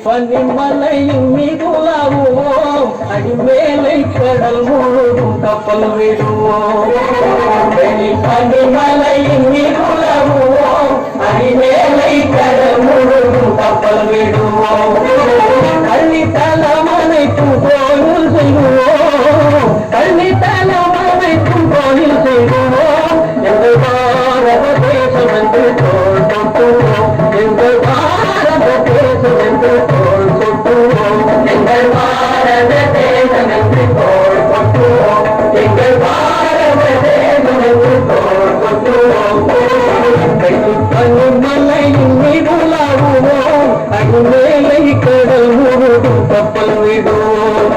பனிமலையின் மீதுலாவுவோம் அடிமேலை கடல் முழுதும் கப்பல் விடுவோம் பனிமலையின் மீதுலாவுவோம் அடிமேலை கடல் முழுதும் கப்பல் விடுவோம் கள்ளித்தலம் அனைத்தும் கோயில் செய்வோம் கள்ளித்தலம் அனைத்தும் கோயில் செய்வோம் எங்கள் பாரத தேசம் என்று தோல் கொட்டுவோம் எங்கள் பாரத தேசம் என்று தோல் கொட்டுவோம் எங்கள் பாரத தேசம் என்று தோல் கொட்டுவோம் எங்கள் பாரத தேசம் என்று தோல் கொட்டுவோம் பனிமலையின் மீதுலாவுவோம் அடிமேலை கடல் முழுதும் கப்பல் விடுவோம்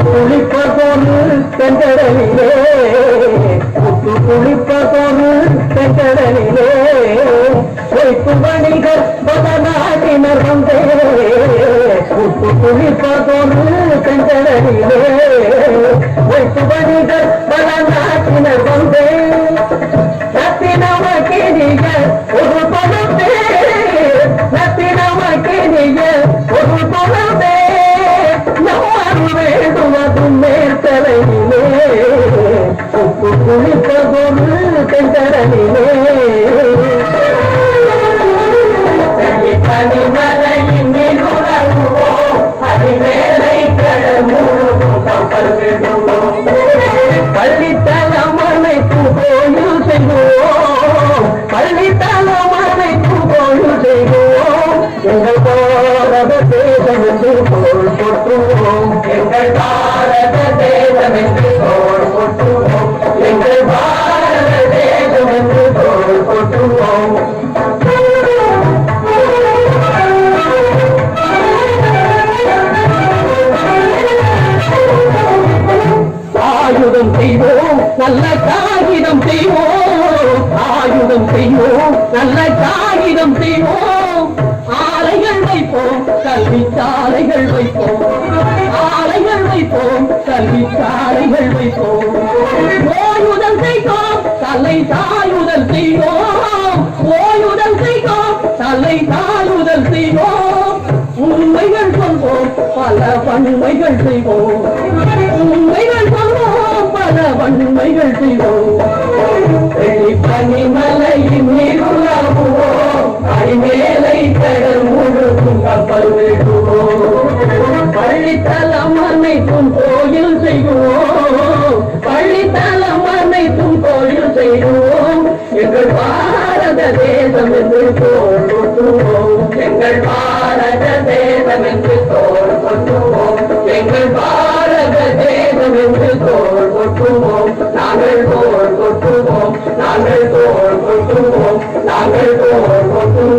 குளிப்பதொரு செங்கடலிலே குளிப்பதொரு செங்கடலிலே பொய்ப்பு வணிகர் பல நாட்டினர் வந்தே குளிப்பதொரு செங்கடலிலே பொய்ப்பு வணிகர் பல நாட்டினர் வந்தே நத்தினமக்கினிய ஒரு பணத்தே நத்தினமக்கினிய ஒரு பணத்தே வேண்டுவது மேற்கரையிலே உப்பு குளிப்பதொரு செங்கடலிலே பனிமலையின் மீதுலாவுவோம் அடிமேலை கடல் முழுதும் கப்பல் விடுவோம் பள்ளித்தலம் அனைத்தும் கோயில் செய்வோம் பள்ளித்தலம் அனைத்தும் கோயில் செய்வோம் எங்கள் பாரத தேசம் என்று தோல் கொட்டுவோம் எங்கள் பாரத தேசம் என்று தோல் கொட்டுவோம் எங்கள் பாரத தேசம் என்று தோல் கொட்டுவோம் ஆயுதம் செய்வோம் நல்ல காகிதம் செய்வோம் ஆயுதம் செய்வோம் நல்ல காகிதம் செய்வோம் ஆலைகள் வைப்போம் கல்வி சாலைகள் வைப்போம் ஆலைகள் வைப்போம் கல்வி சாலைகள் வைப்போம் ஓயுதல் செய்வோம் தலை தாயுதல் செய்வோம் ஓயுதல் செய்வோம் தலை தாயுதல் செய்வோம் உண்மைகள் சொல்வோம் பல வன்மைகள் செய்வோம் உண்மைகள் சொல்வோம் பல வன்மைகள் செய்வோம் பனிமலையின் மீதுலாவுவோம் அடிமேலை கடல் முழுதும் கப்பல் விடுவோம் பள்ளித்தலம் அனைத்தும் கோயில் செய்வோம் பள்ளித்தலம் அனைத்தும் கோயில் செய்வோம் எங்கள் பாரத தேசம் என்று தோல் கொட்டுவோம் எங்கள் பாரத தேசம் என்று தோல் கொட்டுவோம் எங்கள் பாரத தேசம் என்று தோல் கொட்டுவோம் நாங்கள் தோல் கொட்டுவோம் நாங்கள் தோல் கொட்டுவோம் நாங்கள் தோல் கொட்டுவோம்